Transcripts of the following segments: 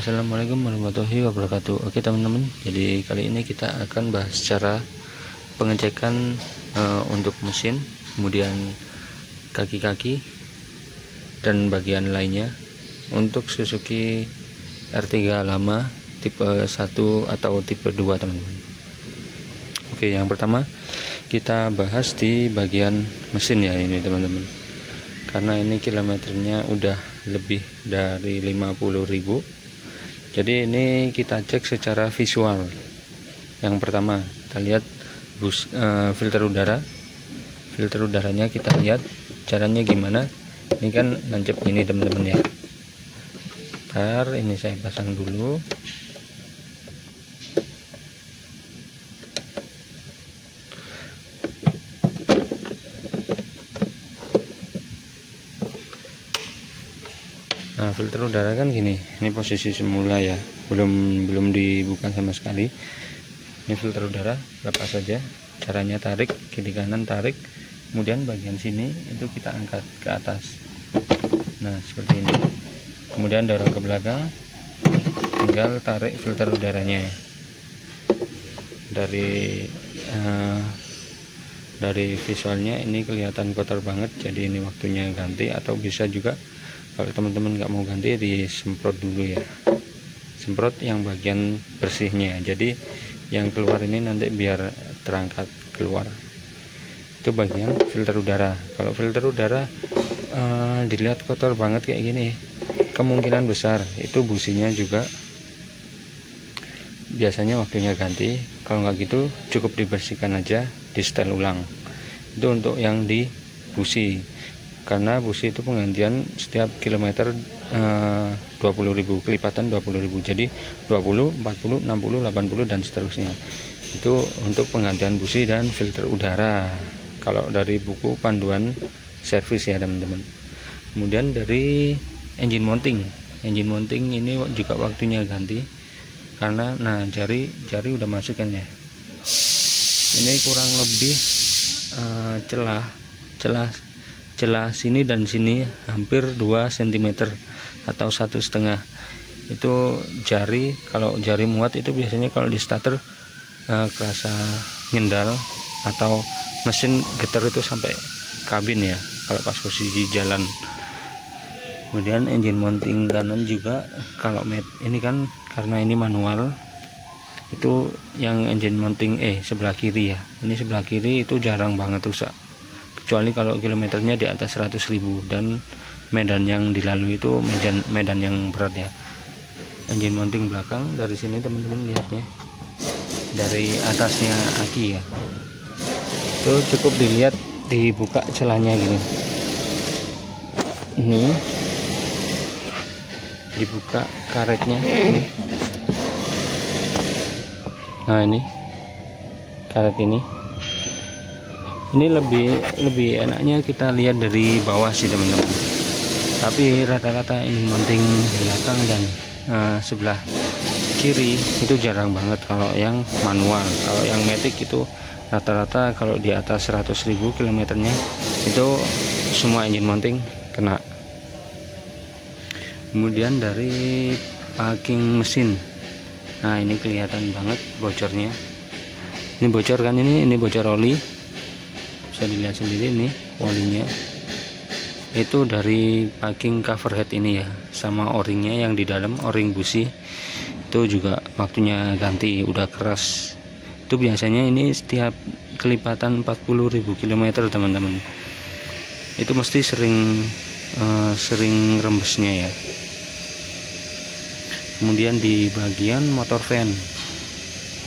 Assalamualaikum warahmatullahi wabarakatuh. Oke teman-teman, jadi kali ini kita akan bahas cara pengecekan untuk mesin, kemudian kaki-kaki dan bagian lainnya untuk Suzuki R3 lama tipe 1 atau tipe 2 teman-teman. Oke, yang pertama kita bahas di bagian mesin ya ini teman-teman, karena ini kilometernya udah lebih dari 50.000. Jadi ini kita cek secara visual. Yang pertama kita lihat filter udara. Filter udaranya kita lihat caranya gimana. Ini kan nancep ini teman-teman ya. Ntar ini saya pasang dulu. Nah, filter udara kan gini, ini posisi semula ya, belum dibuka sama sekali. Ini filter udara, lepas saja. Caranya tarik kiri kanan, tarik, kemudian bagian sini itu kita angkat ke atas. Nah seperti ini. Kemudian dorong ke belakang, tinggal tarik filter udaranya. Dari visualnya ini kelihatan kotor banget, jadi ini waktunya ganti, atau bisa juga kalau teman-teman nggak mau ganti disemprot dulu ya, semprot yang bagian bersihnya, jadi yang keluar ini nanti biar terangkat keluar. Itu bagian filter udara. Kalau filter udara dilihat kotor banget kayak gini, kemungkinan besar itu businya juga biasanya waktunya ganti. Kalau nggak gitu cukup dibersihkan aja, di setel ulang. Itu untuk yang di busi, karena busi itu penggantian setiap kilometer 20.000, kelipatan 20.000, jadi 20, 40, 60, 80 dan seterusnya. Itu untuk penggantian busi dan filter udara kalau dari buku panduan servis ya teman-teman. Kemudian dari engine mounting ini juga waktunya ganti, karena nah jari udah masuk kan ya. Ini kurang lebih celah sini dan sini hampir 2 cm atau 1,5 itu jari. Kalau jari muat itu biasanya kalau di starter kerasa nyendal, atau mesin getar itu sampai kabin ya kalau pas posisi jalan. Kemudian engine mounting kanan juga, kalau ini kan karena ini manual, itu yang engine mounting sebelah kiri ya, ini sebelah kiri itu jarang banget rusak, kecuali kalau kilometernya di atas 100.000 dan medan yang dilalui itu medan yang berat ya. Engine mounting belakang dari sini teman-teman lihatnya, dari atasnya aki ya, itu cukup dilihat, dibuka celahnya gini, ini dibuka karetnya ini. Nah ini karet ini lebih enaknya kita lihat dari bawah sih teman-teman, tapi rata-rata ini mounting belakang dan sebelah kiri itu jarang banget kalau yang manual. Kalau yang matic itu rata-rata kalau di atas 100.000 kilometernya itu semua engine mounting kena. Kemudian dari packing mesin, nah ini kelihatan banget bocornya. Ini bocor kan, ini bocor oli, bisa dilihat sendiri nih olinya. Itu dari packing cover head ini ya, sama o-ringnya yang di dalam, o-ring busi itu juga waktunya ganti, udah keras. Itu biasanya ini setiap kelipatan 40.000 km teman-teman, itu mesti sering rembesnya ya. Kemudian di bagian motor fan,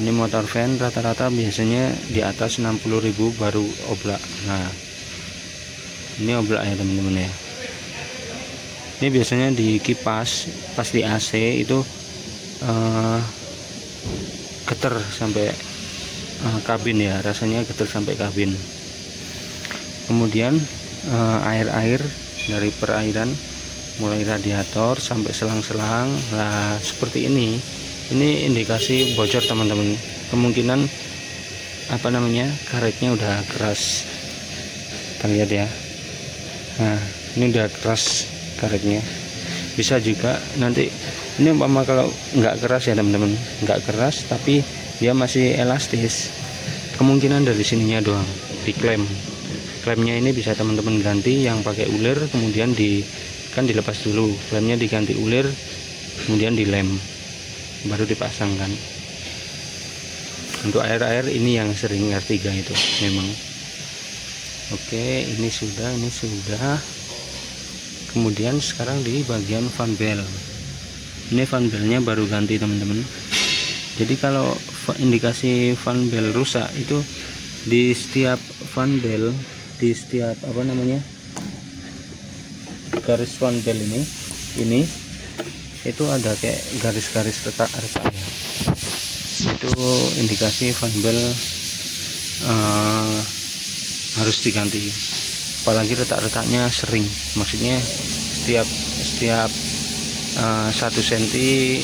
ini motor fan rata-rata biasanya di atas 60.000 baru oblak. Nah ini oblak ya teman-teman ya. Ini biasanya di kipas pas di AC itu getar sampai kabin ya, rasanya getar sampai kabin. Kemudian air dari perairan, mulai radiator sampai selang-selang. Nah seperti ini indikasi bocor teman-teman. Kemungkinan karetnya udah keras, kita lihat ya. Nah ini udah keras karetnya. Bisa juga nanti ini umpama kalau nggak keras ya teman-teman, nggak keras tapi dia masih elastis, kemungkinan dari sininya doang diklem. Klemnya ini bisa teman-teman ganti yang pakai ulir, kemudian kan dilepas dulu, klemnya diganti ulir, kemudian dilem, baru dipasangkan. Untuk air ini yang sering R3 itu memang. Oke, ini sudah. Kemudian sekarang di bagian fan bell. Ini fan bellnya baru ganti teman-teman. Jadi kalau indikasi fan bell rusak itu di setiap fan bell, di setiap garis fan bell ini itu ada kayak garis-garis retak-retak ya. Itu indikasi fan bell harus diganti. Apalagi retak-retaknya sering, maksudnya setiap 1 cm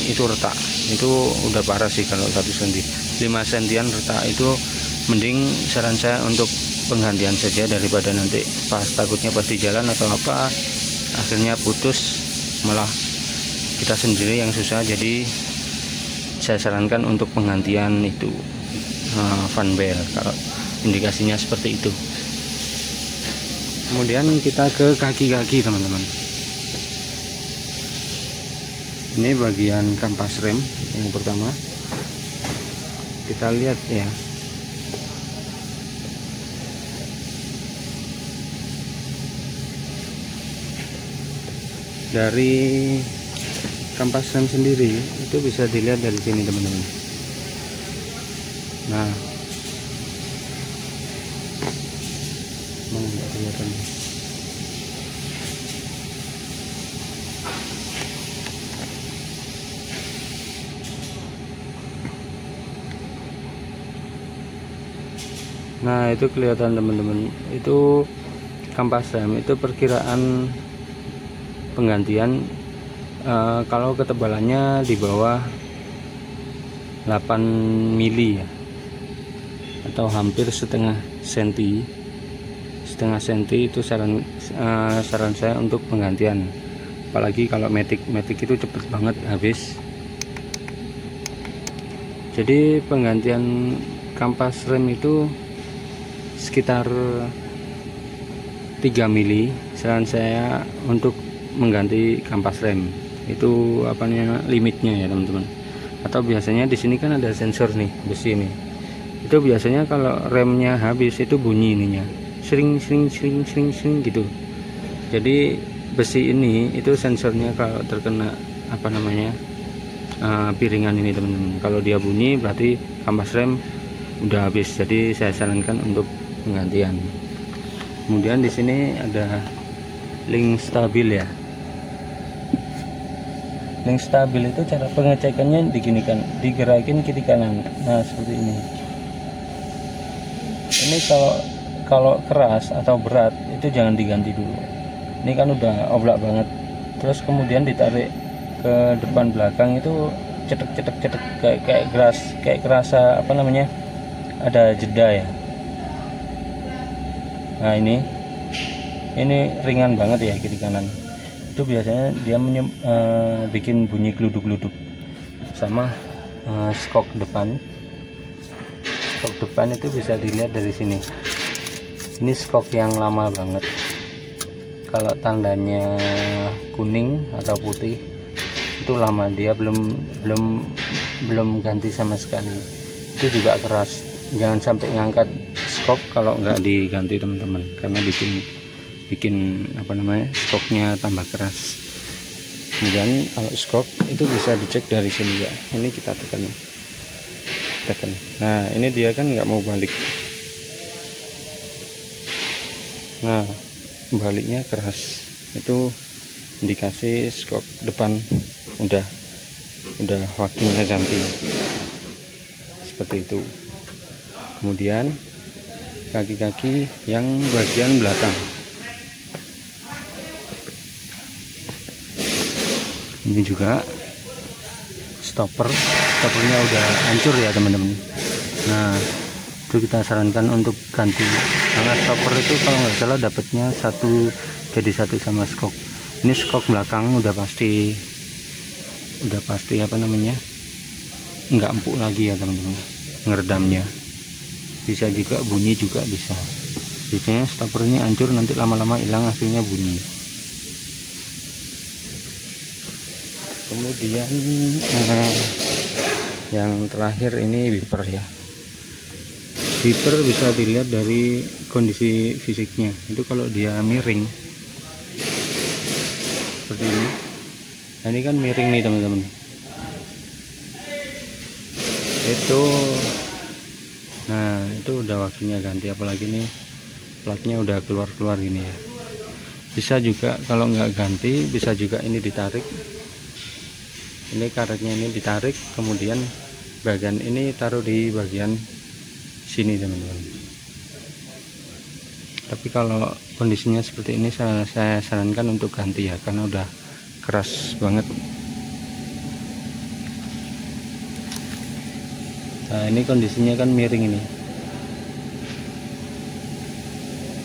itu retak, itu udah parah sih. Kalau 1 cm 5 cm retak itu mending, saran saya untuk penggantian saja, daripada nanti takutnya pas di jalan atau apa akhirnya putus, malah kita sendiri yang susah. Jadi saya sarankan untuk penggantian itu fan bell kalau indikasinya seperti itu. Kemudian kita ke kaki-kaki teman-teman. Ini bagian kampas rem yang pertama, kita lihat ya. Dari kampas rem sendiri itu bisa dilihat dari sini teman-teman. Nah, nggak kelihatan. Nah, itu kelihatan teman-teman, itu kampas rem, itu perkiraan penggantian kalau ketebalannya di bawah 8 mili ya, atau hampir setengah senti itu saran saya untuk penggantian. Apalagi kalau matic itu cepet banget habis. Jadi penggantian kampas rem itu sekitar 3 mili saran saya untuk mengganti kampas rem. Itu limitnya ya teman-teman. Atau biasanya di sini kan ada sensor nih, besi ini. Itu biasanya kalau remnya habis itu bunyi ininya, sering gitu. Jadi besi ini itu sensornya kalau terkena piringan ini teman-teman, kalau dia bunyi berarti kampas rem udah habis. Jadi saya sarankan untuk penggantian. Kemudian di sini ada link stabil ya. Link stabil itu cara pengecekannya digerakin kiri kanan. Nah, seperti ini. Ini kalau keras atau berat itu jangan diganti dulu. Ini kan udah oblak banget. Terus kemudian ditarik ke depan belakang itu cetek kayak kerasa ada jeda ya. Nah, ini ringan banget ya kiri kanan. Itu biasanya dia bikin bunyi gluduk-gluduk. Sama skok depan itu bisa dilihat dari sini. Ini skok yang lama banget. Kalau tandanya kuning atau putih itu lama, dia belum ganti sama sekali. Itu juga keras. Jangan sampai ngangkat skok kalau nggak diganti teman-teman, karena bikin skoknya tambah keras. Kemudian kalau skok itu bisa dicek dari sini ya. Ini kita tekan. Nah, ini dia kan nggak mau balik. Nah, baliknya keras. Itu indikasi skok depan udah waktunya ganti. Seperti itu. Kemudian kaki-kaki yang bagian belakang. Ini juga stoppernya udah hancur ya teman-teman. Nah, itu kita sarankan untuk ganti, karena stopper itu kalau nggak salah dapatnya jadi satu sama skok. Ini skok belakang udah pasti apa namanya, nggak empuk lagi ya teman-teman, ngeredamnya. Bisa juga bunyi juga bisa. Biasanya stopper ini hancur, nanti lama-lama hilang, hasilnya bunyi. Kemudian yang terakhir ini wiper ya. Wiper bisa dilihat dari kondisi fisiknya. Itu kalau dia miring seperti ini. Nah, ini kan miring nih teman-teman. Itu udah waktunya ganti, apalagi nih platnya udah keluar gini ya. Bisa juga kalau nggak ganti, bisa juga ini ditarik. Ini karetnya ini ditarik, kemudian bagian ini taruh di bagian sini teman-teman. Tapi kalau kondisinya seperti ini saya sarankan untuk ganti ya, karena udah keras banget. Nah, ini kondisinya kan miring ini.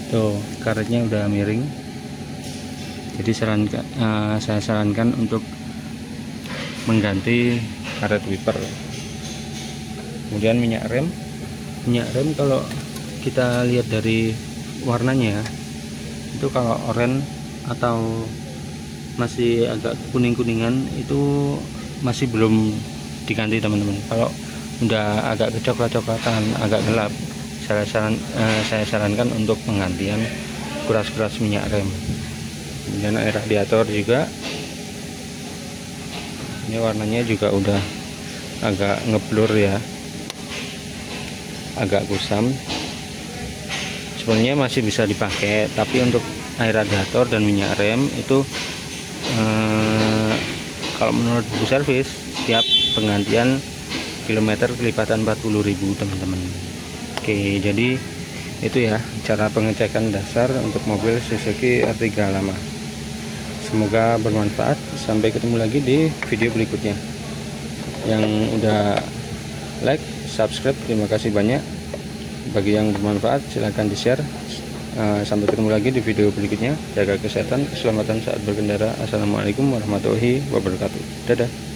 Tuh, karetnya udah miring. Jadi saya sarankan untuk mengganti karet wiper. Kemudian minyak rem kalau kita lihat dari warnanya, itu kalau oranye atau masih agak kuning-kuningan itu masih belum diganti teman-teman. Kalau udah agak kecoklat-coklatan, agak gelap, saya sarankan untuk penggantian kuras-kuras minyak rem. Kemudian air radiator juga, ini warnanya juga udah agak ngeblur ya, agak kusam. Sebenarnya masih bisa dipakai, tapi untuk air radiator dan minyak rem itu kalau menurut buku servis setiap penggantian kilometer kelipatan 40.000 teman-teman. Oke, jadi itu ya cara pengecekan dasar untuk mobil Suzuki R3 lama. Semoga bermanfaat. Sampai ketemu lagi di video berikutnya. Yang udah like, subscribe, terima kasih banyak. Bagi yang bermanfaat silahkan di share. Sampai ketemu lagi di video berikutnya. Jaga kesehatan, keselamatan saat berkendara. Assalamualaikum warahmatullahi wabarakatuh. Dadah.